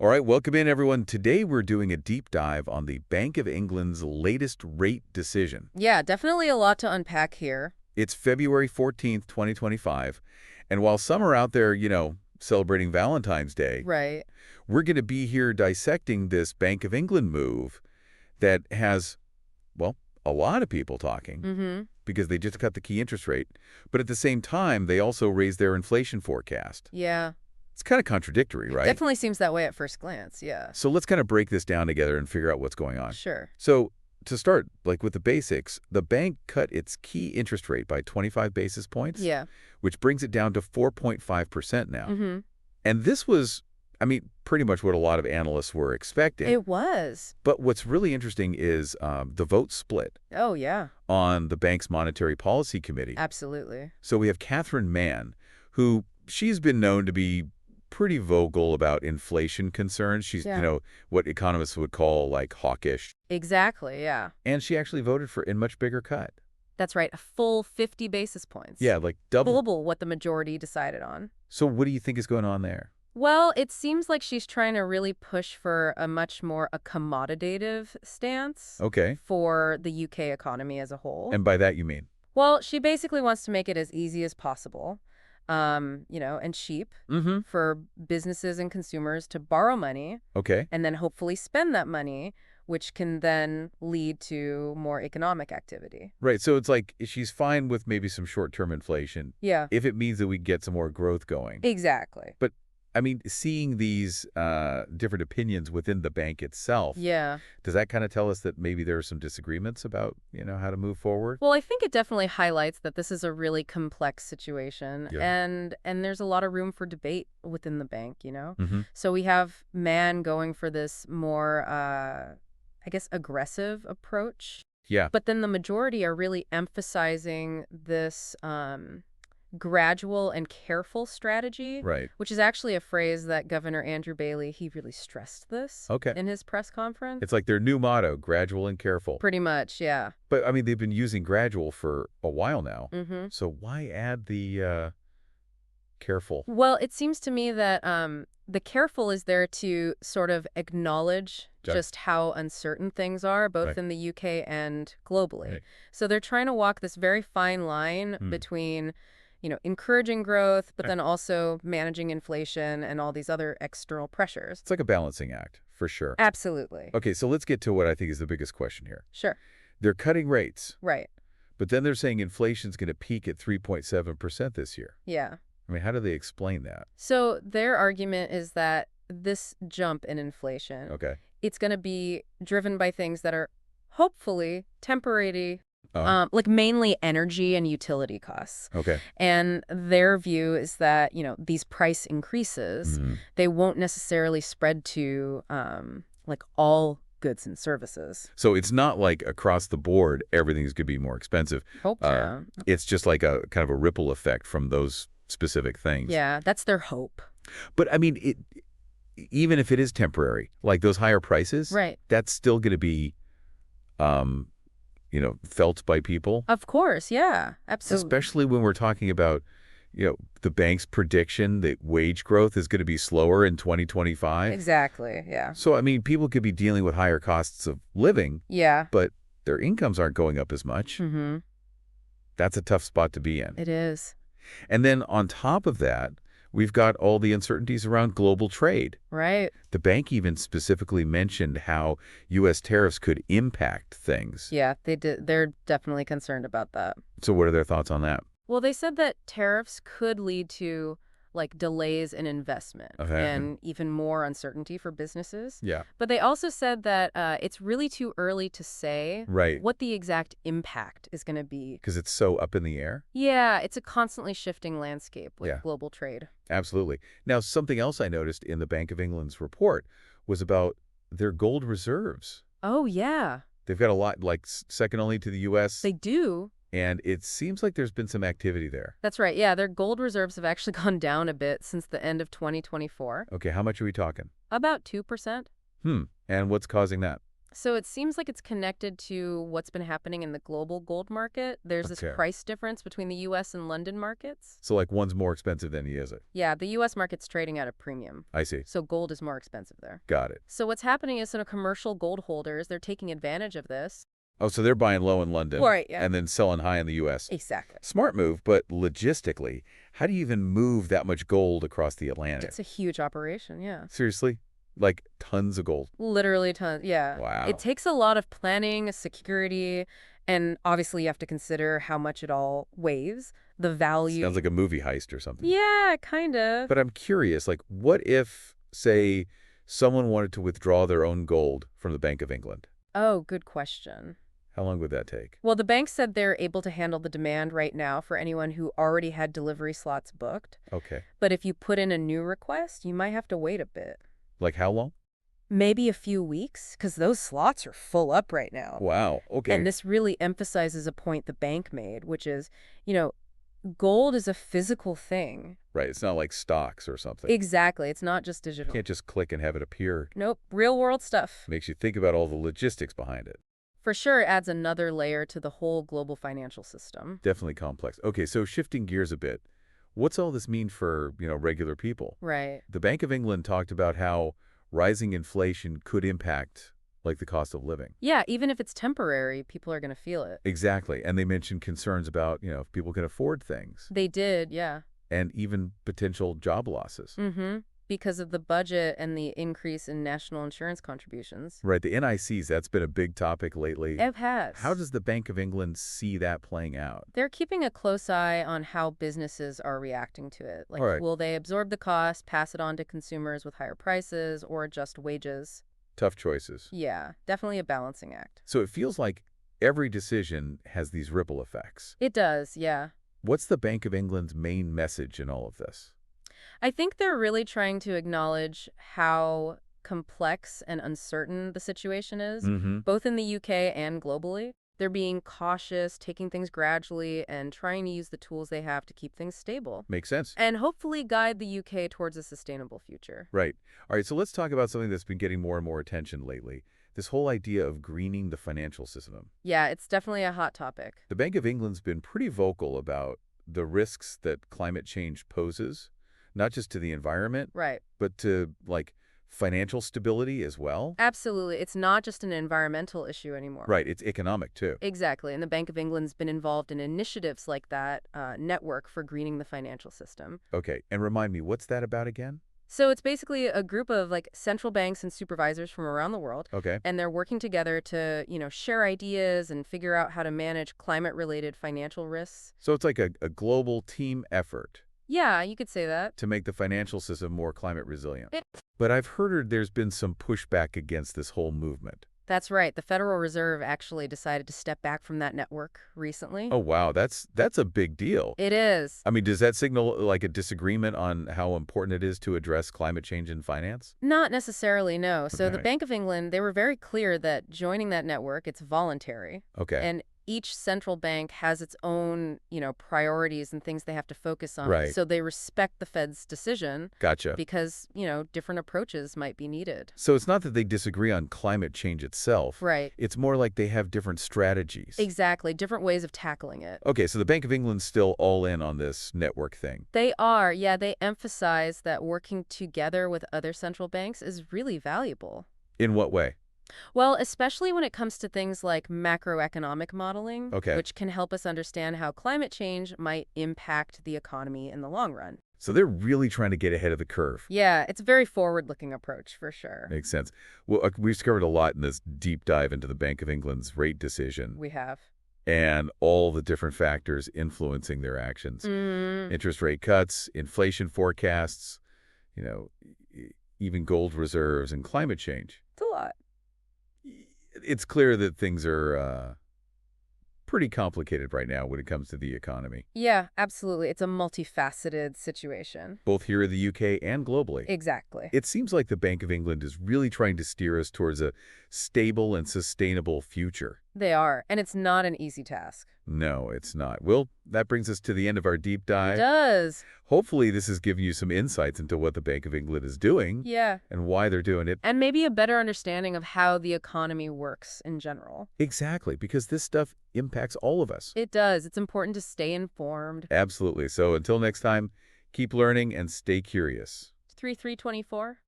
All right, welcome in, everyone. Today we're doing a deep dive on the Bank of England's latest rate decision. Yeah, definitely a lot to unpack here. It's February 14th, 2025, and while some are out there, celebrating Valentine's Day, Right. we're going to be here dissecting this Bank of England move that has, well, a lot of people talking because they just cut the key interest rate. But at the same time, they also raised their inflation forecast. Yeah. It's kind of contradictory, right? Definitely seems that way at first glance, yeah. So let's kind of break this down together and figure out what's going on. Sure. So to start, with the basics, the bank cut its key interest rate by 25 basis points, Yeah. which brings it down to 4.5% now. Mm-hmm. And this was, pretty much what a lot of analysts were expecting. It was. But what's really interesting is the vote split Oh, yeah. on the bank's Monetary Policy Committee. Absolutely. So we have Catherine Mann, who she's been known to be pretty vocal about inflation concerns. She's, Yeah. What economists would call hawkish. Exactly, yeah. And she actually voted for a much bigger cut. That's right, a full 50 basis points. Yeah, double. Double what the majority decided on. So what do you think is going on there? Well, it seems like she's trying to really push for a much more accommodative stance Okay. for the UK economy as a whole. And by that you mean? Well, she basically wants to make it as easy as possible, and cheap for businesses and consumers to borrow money Okay. and then hopefully spend that money, which can then lead to more economic activity. Right. So it's like she's fine with maybe some short-term inflation Yeah, if it means that we get some more growth going. exactly. But seeing these different opinions within the bank itself, Yeah. does that kind of tell us that maybe there are some disagreements about, how to move forward? Well, I think it definitely highlights that this is a really complex situation, Yeah. and there's a lot of room for debate within the bank, Mm-hmm. So we have Mann going for this more, aggressive approach. Yeah. But then the majority are really emphasizing this gradual and careful strategy, Right. which is actually a phrase that Governor Andrew Bailey, he really stressed this Okay. in his press conference. It's like their new motto, gradual and careful. Pretty much, yeah. But, they've been using gradual for a while now. Mm-hmm. So why add the careful? Well, it seems to me that the careful is there to sort of acknowledge Got it. just how uncertain things are, both Right. in the UK and globally. Right. So they're trying to walk this very fine line between encouraging growth, but then also managing inflation and all these other external pressures. It's like a balancing act, for sure. Absolutely. Okay, so let's get to what I think is the biggest question here. Sure. They're cutting rates, Right. but then they're saying inflation's going to peak at 3.7% this year. Yeah. How do they explain that? So their argument is that this jump in inflation, Okay. it's going to be driven by things that are hopefully temporary, Uh-huh. mainly energy and utility costs. Okay. And their view is that, these price increases, Mhm. they won't necessarily spread to all goods and services. So it's not like across the board everything's going to be more expensive. Hope so. It's just like a kind of a ripple effect from those specific things. Yeah, that's their hope. But even if it is temporary, like those higher prices, Right. that's still going to be felt by people. Of course, yeah, absolutely. Especially when we're talking about, the bank's prediction that wage growth is going to be slower in 2025. Exactly, yeah. So, people could be dealing with higher costs of living, Yeah. but their incomes aren't going up as much. Mm-hmm. That's a tough spot to be in. It is. And then on top of that, we've got all the uncertainties around global trade. Right. The bank even specifically mentioned how U.S. tariffs could impact things. Yeah, they did. They're definitely concerned about that. So what are their thoughts on that? Well, they said that tariffs could lead to delays in investment Okay. and even more uncertainty for businesses. Yeah. But they also said that it's really too early to say Right. what the exact impact is going to be. Because it's so up in the air? Yeah, it's a constantly shifting landscape with Yeah. global trade. Absolutely. Now, something else I noticed in the Bank of England's report was about their gold reserves. Oh, yeah, They've got a lot, second only to the U.S., they do. and it seems like there's been some activity there. That's right. Yeah, their gold reserves have actually gone down a bit since the end of 2024. Okay, how much are we talking? About 2%. And what's causing that? So it seems like it's connected to what's been happening in the global gold market. There's this price difference between the U.S. and London markets. So like one's more expensive than the other. Yeah, the U.S. market's trading at a premium. I see. So gold is more expensive there. Got it. So what's happening is commercial gold holders, they're taking advantage of this. Oh, so they're buying low in London Right, yeah. and then selling high in the U.S. Exactly. Smart move, but logistically, how do you even move that much gold across the Atlantic? It's a huge operation, yeah. Seriously? Like tons of gold? Literally tons, yeah. Wow. It takes a lot of planning, security, and obviously you have to consider how much it all weighs, the value. Sounds like a movie heist or something. Yeah, kind of. But I'm curious, like what if, say, someone wanted to withdraw their own gold from the Bank of England? Oh, good question. How long would that take? Well, the bank said they're able to handle the demand right now for anyone who already had delivery slots booked. Okay. But if you put in a new request, you might have to wait a bit. Like how long? Maybe a few weeks, because those slots are full up right now. Wow. Okay. And this really emphasizes a point the bank made, which is, gold is a physical thing. Right. It's not like stocks or something. Exactly. It's not just digital. You can't just click and have it appear. Nope. Real world stuff. Makes you think about all the logistics behind it. For sure, it adds another layer to the whole global financial system. Definitely complex. Okay, so shifting gears a bit, what's all this mean for, regular people? Right. The Bank of England talked about how rising inflation could impact, like, the cost of living. Yeah, even if it's temporary, people are going to feel it. Exactly. And they mentioned concerns about, if people can afford things. They did, yeah. And even potential job losses. Mm-hmm. Because of the budget and the increase in national insurance contributions. Right. The NICs, that's been a big topic lately. It has. How does the Bank of England see that playing out? They're keeping a close eye on how businesses are reacting to it. Like, right. Will they absorb the cost, pass it on to consumers with higher prices, or adjust wages? Tough choices. Yeah, definitely a balancing act. So it feels like every decision has these ripple effects. It does, yeah. What's the Bank of England's main message in all of this? I think they're really trying to acknowledge how complex and uncertain the situation is, both in the UK and globally. They're being cautious, taking things gradually, and trying to use the tools they have to keep things stable. Makes sense. And hopefully guide the UK towards a sustainable future. Right. All right, so let's talk about something that's been getting more and more attention lately. This whole idea of greening the financial system. Yeah, it's definitely a hot topic. The Bank of England's been pretty vocal about the risks that climate change poses. Not just to the environment, right, but to, financial stability as well? Absolutely. It's not just an environmental issue anymore. Right. It's economic, too. Exactly. And the Bank of England's been involved in initiatives like that, Network for Greening the Financial System. Okay. And remind me, what's that about again? So it's basically a group of, central banks and supervisors from around the world. Okay. And they're working together to, share ideas and figure out how to manage climate-related financial risks. So it's like a global team effort. Yeah, you could say that. To make the financial system more climate resilient. But I've heard there's been some pushback against this whole movement. That's right. The Federal Reserve actually decided to step back from that network recently. Oh, wow. That's a big deal. It is. I mean, does that signal a disagreement on how important it is to address climate change in finance? Not necessarily, no. So Okay. The Bank of England, they were very clear that joining that network, it's voluntary. Okay. And each central bank has its own, priorities and things they have to focus on. Right. So they respect the Fed's decision. Gotcha. Because, different approaches might be needed. So it's not that they disagree on climate change itself. Right. It's more like they have different strategies. Exactly. Different ways of tackling it. Okay, so the Bank of England's still all in on this network thing. They are. Yeah, they emphasize that working together with other central banks is really valuable. In what way? Well, especially when it comes to things like macroeconomic modeling, Okay. which can help us understand how climate change might impact the economy in the long run. So they're really trying to get ahead of the curve. Yeah, it's a very forward-looking approach, for sure. Makes sense. Well, we've discovered a lot in this deep dive into the Bank of England's rate decision. We have. And all the different factors influencing their actions. Interest rate cuts, inflation forecasts, even gold reserves and climate change. It's a lot. It's clear that things are pretty complicated right now when it comes to the economy. Yeah, absolutely. It's a multifaceted situation. Both here in the UK and globally. Exactly. It seems like the Bank of England is really trying to steer us towards a stable and sustainable future. They are, and it's not an easy task. No, it's not. Well, that brings us to the end of our deep dive. It does. Hopefully this has given you some insights into what the Bank of England is doing. Yeah. And why they're doing it. And maybe a better understanding of how the economy works in general. Exactly, because this stuff impacts all of us. It does. It's important to stay informed. Absolutely. So until next time, keep learning and stay curious. 3324